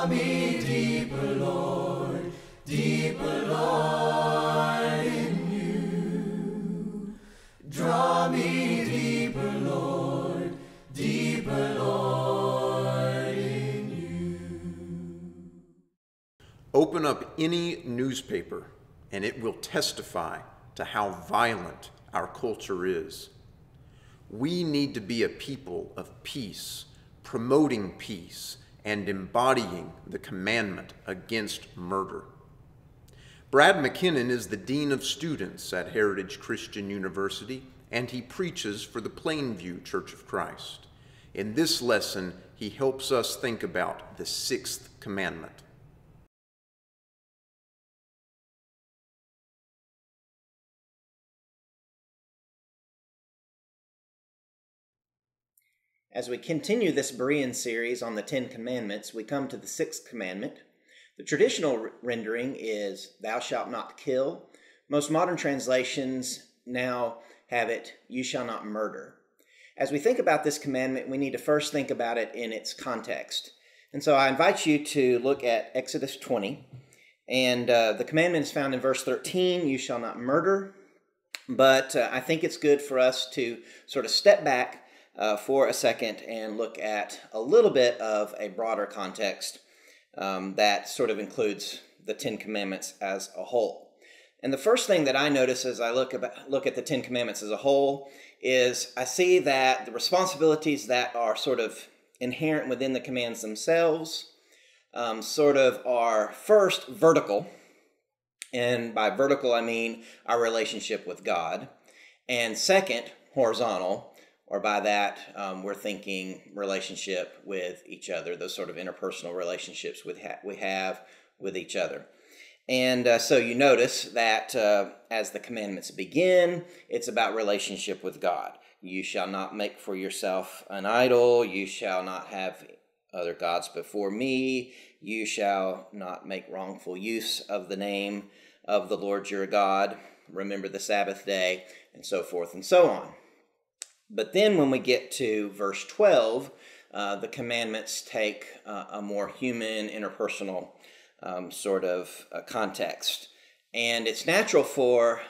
Draw me deeper, Lord, in you. Draw me deeper, Lord, in you. Open up any newspaper and it will testify to how violent our culture is. We need to be a people of peace, promoting peace and embodying the commandment against murder. Brad McKinnon is the Dean of Students at Heritage Christian University, and he preaches for the Plainview Church of Christ. In this lesson, he helps us think about the sixth commandment. As we continue this Berean series on the Ten Commandments, we come to the sixth commandment. The traditional rendering is, "Thou shalt not kill." Most modern translations now have it, "You shall not murder." As we think about this commandment, we need to first think about it in its context. And so I invite you to look at Exodus 20. And the commandment is found in verse 13, "You shall not murder." But I think it's good for us to sort of step back for a second and look at a little bit of a broader context that sort of includes the Ten Commandments as a whole. And the first thing that I notice as I look at the Ten Commandments as a whole is I see that the responsibilities that are sort of inherent within the commands themselves sort of are first vertical. And by vertical, I mean our relationship with God. And second, horizontal. Or by that, we're thinking relationship with each other, those sort of interpersonal relationships we have with each other. And so you notice that as the commandments begin, it's about relationship with God. You shall not make for yourself an idol. You shall not have other gods before me. You shall not make wrongful use of the name of the Lord your God. Remember the Sabbath day, and so forth and so on. But then when we get to verse 12, the commandments take a more human, interpersonal sort of context. And it's natural for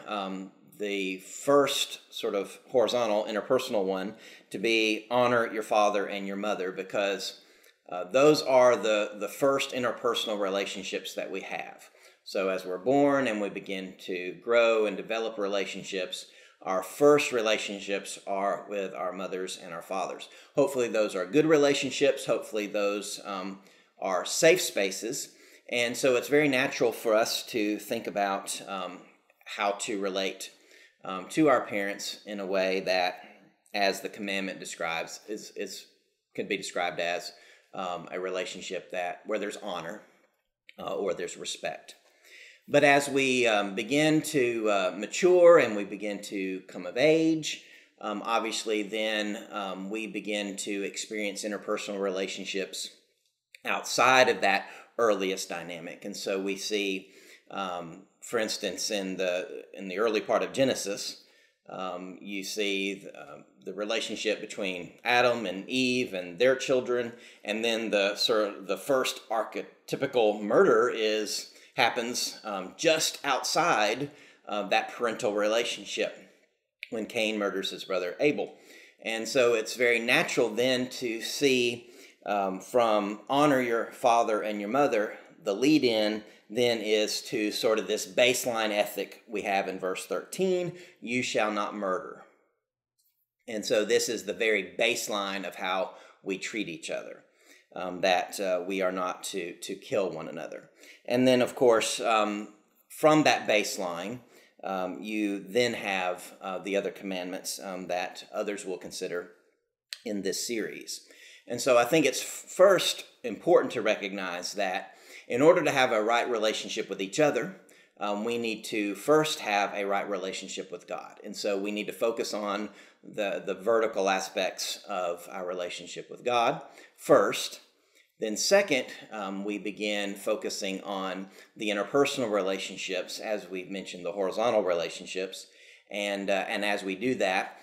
the first sort of horizontal, interpersonal one to be honor your father and your mother, because those are the first interpersonal relationships that we have. So as we're born and we begin to grow and develop relationships, our first relationships are with our mothers and our fathers. Hopefully those are good relationships. Hopefully those are safe spaces. And so it's very natural for us to think about how to relate to our parents in a way that, as the commandment describes, could be described as a relationship where there's honor or there's respect. But as we begin to mature and we begin to come of age, obviously then we begin to experience interpersonal relationships outside of that earliest dynamic. And so we see, for instance, in the early part of Genesis, you see the relationship between Adam and Eve and their children, and then the first archetypical murder happens just outside of that parental relationship when Cain murders his brother Abel. And so it's very natural then to see from honor your father and your mother, the lead in then is to sort of this baseline ethic we have in verse 13, you shall not murder. And so this is the very baseline of how we treat each other. That we are not to kill one another. And then, of course, from that baseline, you then have the other commandments that others will consider in this series. And so I think it's first important to recognize that in order to have a right relationship with each other, we need to first have a right relationship with God. And so we need to focus on the vertical aspects of our relationship with God first. Then second, we begin focusing on the interpersonal relationships, as we've mentioned, the horizontal relationships. And as we do that,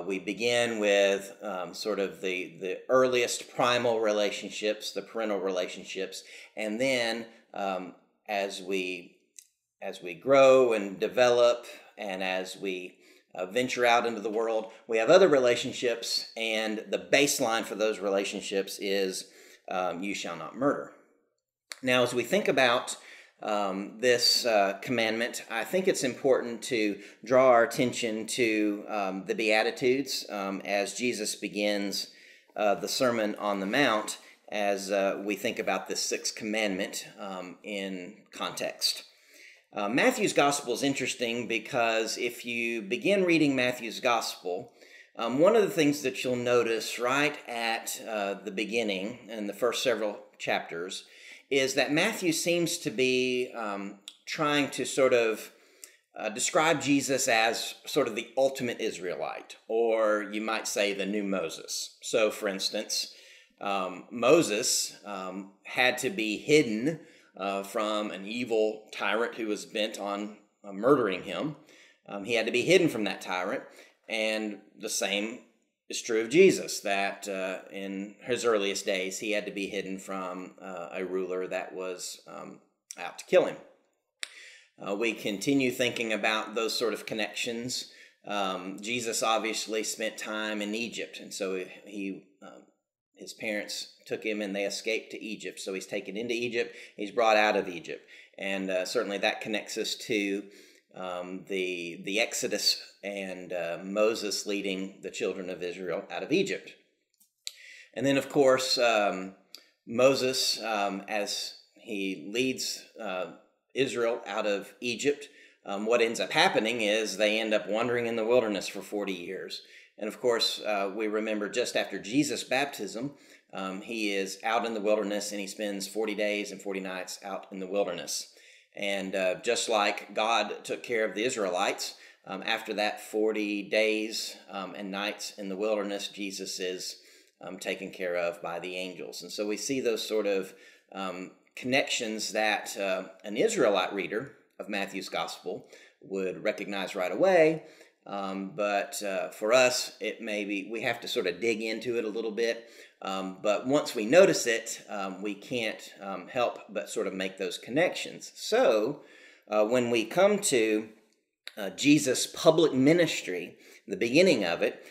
We begin with sort of the earliest primal relationships, the parental relationships, and then as we grow and develop, and as we venture out into the world, we have other relationships, and the baseline for those relationships is you shall not murder. Now, as we think about this commandment, I think it's important to draw our attention to the Beatitudes as Jesus begins the Sermon on the Mount, as we think about this sixth commandment in context. Matthew's Gospel is interesting because if you begin reading Matthew's Gospel, one of the things that you'll notice right at the beginning in the first several chapters is that Matthew seems to be trying to sort of describe Jesus as sort of the ultimate Israelite, or you might say the new Moses. So, for instance, Moses had to be hidden from an evil tyrant who was bent on murdering him. He had to be hidden from that tyrant, and the same is true of Jesus, that in his earliest days he had to be hidden from a ruler that was out to kill him. We continue thinking about those sort of connections. Jesus obviously spent time in Egypt, and so his parents took him and they escaped to Egypt. So he's taken into Egypt, he's brought out of Egypt. And certainly that connects us to the Exodus and Moses leading the children of Israel out of Egypt. And then, of course, Moses, as he leads Israel out of Egypt, what ends up happening is they end up wandering in the wilderness for 40 years. And of course, we remember just after Jesus' baptism, he is out in the wilderness and he spends 40 days and 40 nights out in the wilderness. And just like God took care of the Israelites, after that 40 days and nights in the wilderness, Jesus is taken care of by the angels. And so we see those sort of connections that an Israelite reader of Matthew's Gospel would recognize right away. But for us, it may be, we have to sort of dig into it a little bit. But once we notice it, we can't help but sort of make those connections. So when we come to Jesus' public ministry, the beginning of it,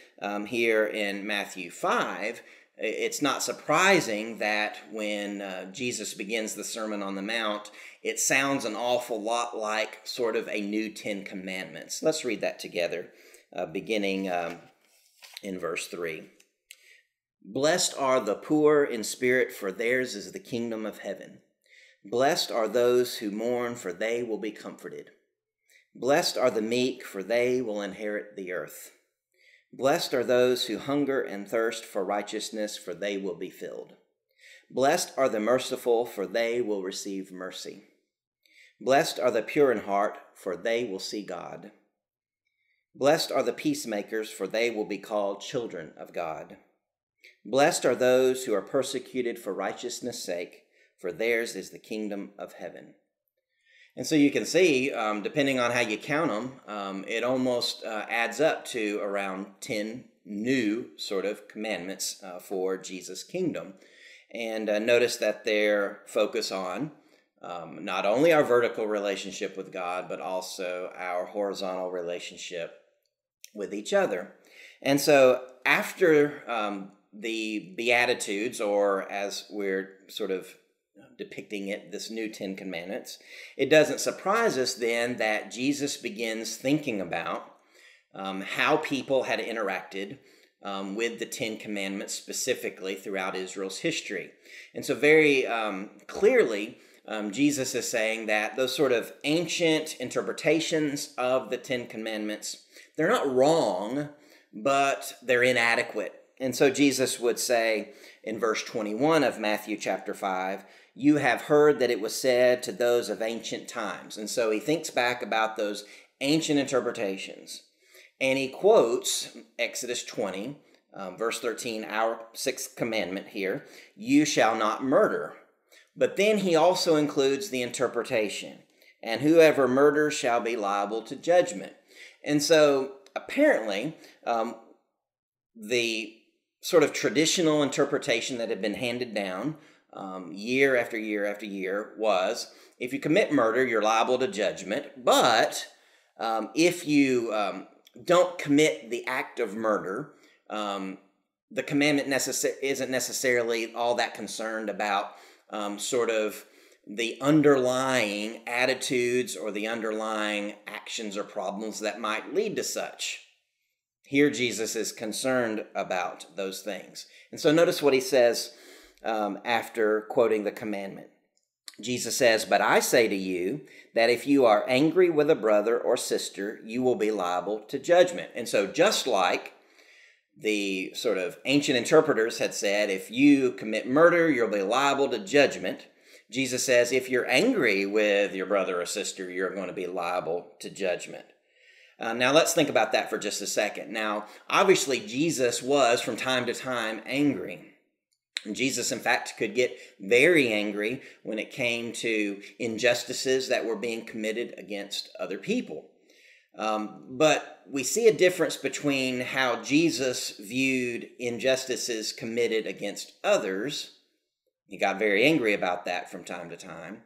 here in Matthew 5, it's not surprising that when Jesus begins the Sermon on the Mount, it sounds an awful lot like sort of a new 10 Commandments. Let's read that together, beginning in verse 3. Blessed are the poor in spirit, for theirs is the kingdom of heaven. Blessed are those who mourn, for they will be comforted. Blessed are the meek, for they will inherit the earth. Blessed are those who hunger and thirst for righteousness, for they will be filled. Blessed are the merciful, for they will receive mercy. Blessed are the pure in heart, for they will see God. Blessed are the peacemakers, for they will be called children of God. Blessed are those who are persecuted for righteousness' sake, for theirs is the kingdom of heaven. And so you can see, depending on how you count them, it almost adds up to around 10 new sort of commandments for Jesus' kingdom. And notice that they're focused on not only our vertical relationship with God, but also our horizontal relationship with each other. And so after the Beatitudes, or as we're sort of depicting it, this new 10 Commandments, it doesn't surprise us then that Jesus begins thinking about how people had interacted with the 10 Commandments specifically throughout Israel's history. And so very clearly, Jesus is saying that those sort of ancient interpretations of the 10 Commandments, they're not wrong, but they're inadequate. And so Jesus would say in verse 21 of Matthew chapter 5, you have heard that it was said to those of ancient times. And so he thinks back about those ancient interpretations. And he quotes Exodus 20, verse 13, our sixth commandment here, you shall not murder. But then he also includes the interpretation, and whoever murders shall be liable to judgment. And so apparently, the sort of traditional interpretation that had been handed down year after year after year was, if you commit murder, you're liable to judgment, but if you don't commit the act of murder, the commandment isn't necessarily all that concerned about sort of the underlying attitudes or the underlying actions or problems that might lead to such. Here, Jesus is concerned about those things. And so notice what he says after quoting the commandment. Jesus says, "But I say to you that if you are angry with a brother or sister, you will be liable to judgment." And so just like the sort of ancient interpreters had said, if you commit murder, you'll be liable to judgment, Jesus says, if you're angry with your brother or sister, you're going to be liable to judgment. Now, let's think about that for just a second. Now, obviously, Jesus was from time to time angry. And Jesus, in fact, could get very angry when it came to injustices that were being committed against other people. But we see a difference between how Jesus viewed injustices committed against others. He got very angry about that from time to time.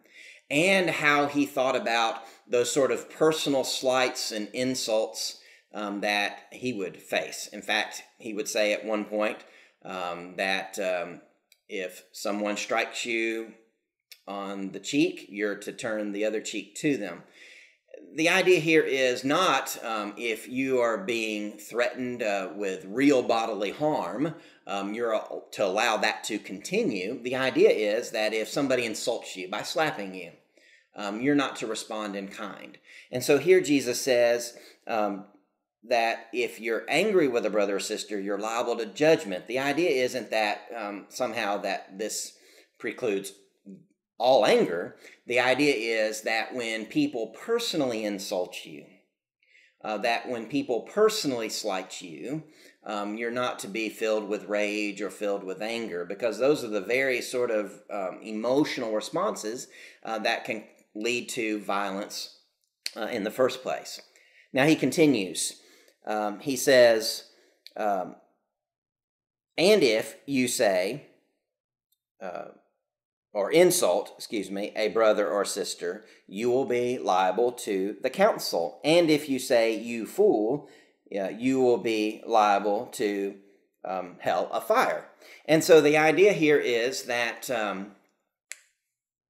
And how he thought about those sort of personal slights and insults that he would face. In fact, he would say at one point that if someone strikes you on the cheek, you're to turn the other cheek to them. The idea here is not if you are being threatened with real bodily harm, you're to allow that to continue. The idea is that if somebody insults you by slapping you, you're not to respond in kind. And so here Jesus says that if you're angry with a brother or sister, you're liable to judgment. The idea isn't that somehow that this precludes all anger. The idea is that when people personally insult you, that when people personally slight you, you're not to be filled with rage or filled with anger, because those are the very sort of emotional responses that can lead to violence in the first place. Now he continues. He says, and if you say, or insult, a brother or sister, you will be liable to the council. And if you say, you fool, you will be liable to hell of fire. And so the idea here is that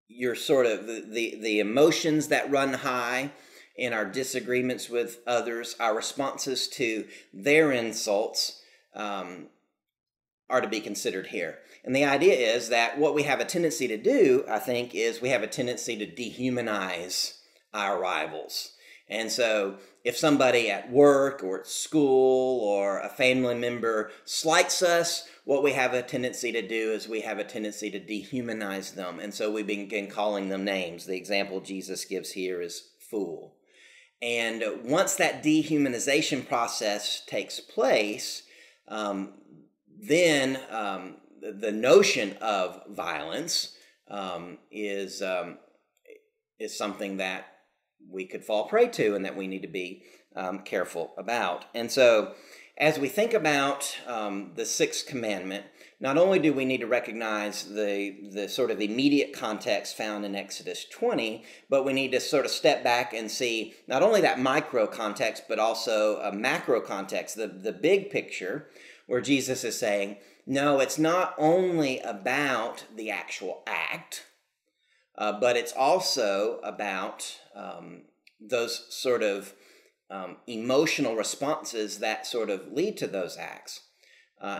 you're sort of the emotions that run high in our disagreements with others, our responses to their insults are to be considered here. And the idea is that what we have a tendency to do, I think, is we have a tendency to dehumanize our rivals. And so if somebody at work or at school or a family member slights us, what we have a tendency to do is we have a tendency to dehumanize them. And so we begin calling them names. The example Jesus gives here is fool. And once that dehumanization process takes place, then the notion of violence is something that we could fall prey to and that we need to be careful about. And so as we think about the sixth commandment, not only do we need to recognize the sort of immediate context found in Exodus 20, but we need to sort of step back and see not only that micro context, but also a macro context, the big picture, where Jesus is saying, no, it's not only about the actual act, but it's also about those sort of emotional responses that sort of lead to those acts.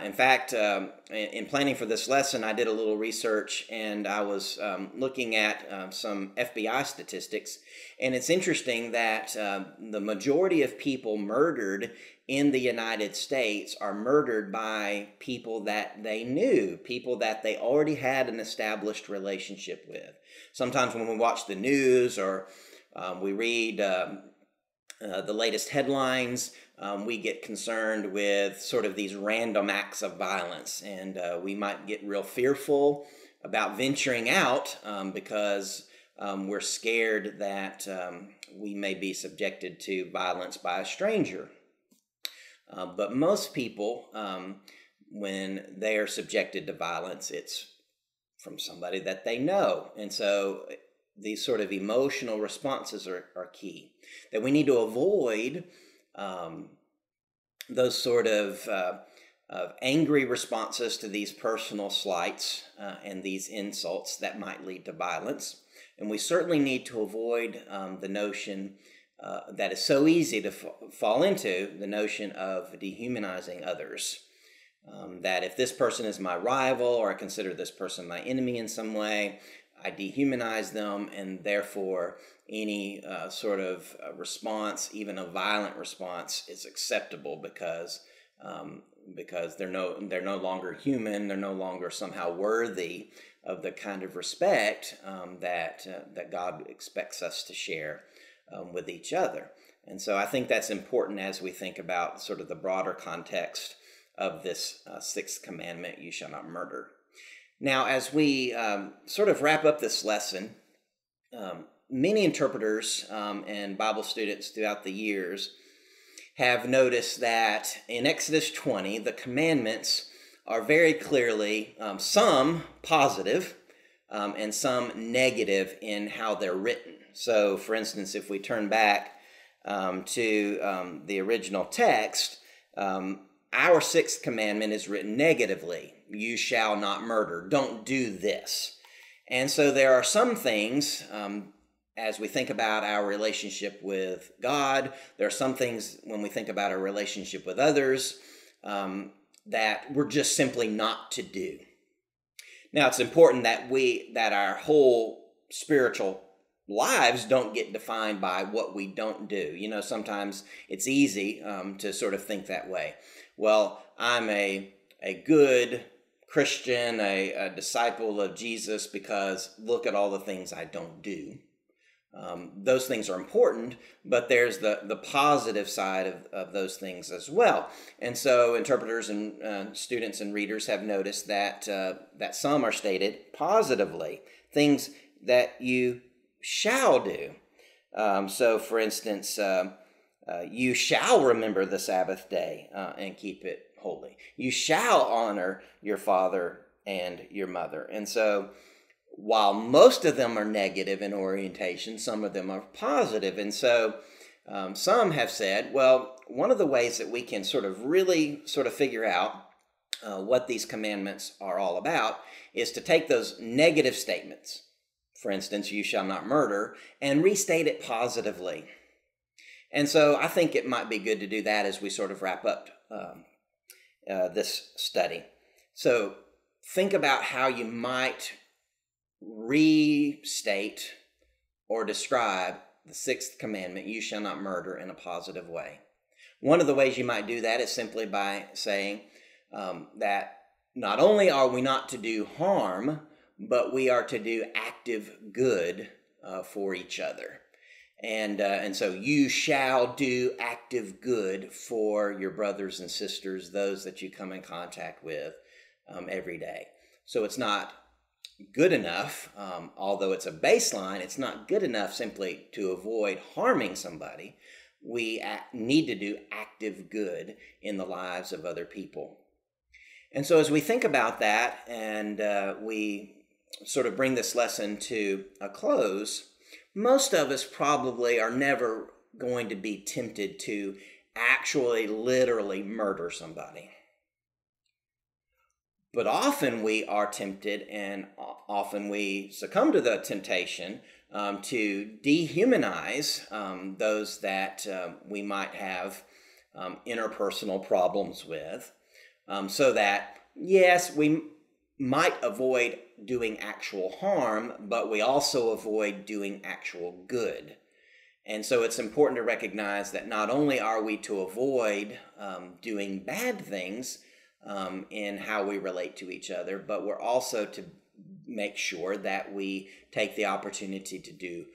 In fact, in planning for this lesson, I did a little research and I was looking at some FBI statistics. And it's interesting that the majority of people murdered in the United States are murdered by people that they knew, people that they already had an established relationship with. Sometimes when we watch the news or we read the latest headlines, we get concerned with sort of these random acts of violence, and we might get real fearful about venturing out because we're scared that we may be subjected to violence by a stranger. But most people, when they are subjected to violence, it's from somebody that they know. And so these sort of emotional responses are key. That we need to avoid those sort of angry responses to these personal slights and these insults that might lead to violence. And we certainly need to avoid the notion that is so easy to fall into, the notion of dehumanizing others. That if this person is my rival, or I consider this person my enemy in some way, I dehumanize them, and therefore any sort of response, even a violent response, is acceptable because they're no longer human. They're no longer somehow worthy of the kind of respect that God expects us to share with each other. And so I think that's important as we think about sort of the broader context of this sixth commandment, you shall not murder. Now, as we sort of wrap up this lesson, many interpreters and Bible students throughout the years have noticed that in Exodus 20, the commandments are very clearly some positive and some negative in how they're written. So, for instance, if we turn back to the original text, our sixth commandment is written negatively. You shall not murder. Don't do this. And so there are some things, as we think about our relationship with God, there are some things when we think about our relationship with others that we're just simply not to do. Now, it's important that our whole spiritual lives don't get defined by what we don't do. You know, sometimes it's easy to sort of think that way. Well, I'm a good Christian, a disciple of Jesus because look at all the things I don't do. Those things are important, but there's the positive side of those things as well. And so interpreters and students and readers have noticed that some are stated positively, things that you shall do. So, for instance, you shall remember the Sabbath day and keep it holy. You shall honor your father and your mother. And so, while most of them are negative in orientation, some of them are positive. And so some have said, well, one of the ways that we can really figure out what these commandments are all about is to take those negative statements, for instance, you shall not murder, and restate it positively. And so I think it might be good to do that as we sort of wrap up this study. So think about how you might restate or describe the sixth commandment, you shall not murder, in a positive way. One of the ways you might do that is simply by saying that not only are we not to do harm, but we are to do active good for each other. And so you shall do active good for your brothers and sisters, those that you come in contact with every day. So it's not good enough, although it's a baseline, it's not good enough simply to avoid harming somebody. We need to do active good in the lives of other people. And so as we think about that and we sort of bring this lesson to a close, most of us probably are never going to be tempted to actually literally murder somebody. But often we are tempted, and often we succumb to the temptation to dehumanize those that we might have interpersonal problems with, so that, yes, we might avoid doing actual harm, but we also avoid doing actual good. And so it's important to recognize that not only are we to avoid doing bad things in how we relate to each other, but we're also to make sure that we take the opportunity to do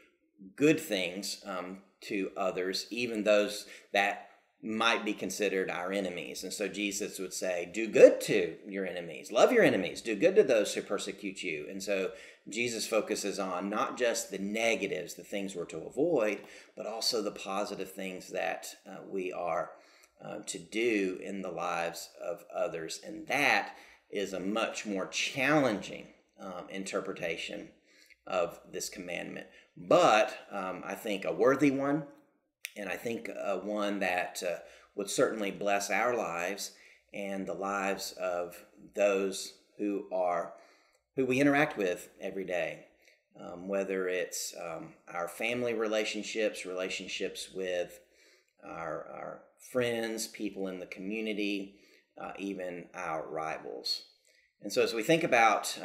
good things to others, even those that might be considered our enemies. And so Jesus would say, do good to your enemies, love your enemies, do good to those who persecute you. And so Jesus focuses on not just the negatives, the things we're to avoid, but also the positive things that we are to do in the lives of others. And that is a much more challenging interpretation of this commandment. But I think a worthy one, and I think one that would certainly bless our lives and the lives of those who we interact with every day, whether it's our family relationships with our friends, people in the community, even our rivals. And so as we think about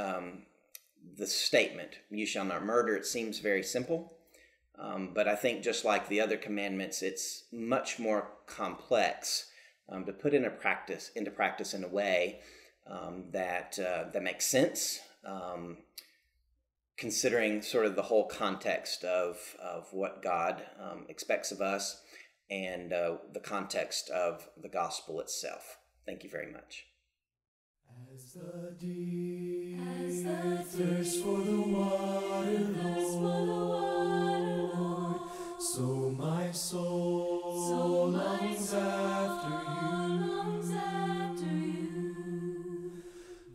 the statement, "You shall not murder," it seems very simple, but I think just like the other commandments, it's much more complex to put into practice in a way that makes sense, considering sort of the whole context of what God expects of us and the context of the gospel itself. Thank you very much. As the deep thirsts for the water, Lord, so my soul longs after you.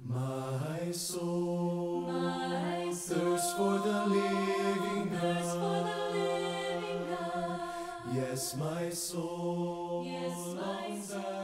My soul thirsts for the living God. Yes, my soul longs after you.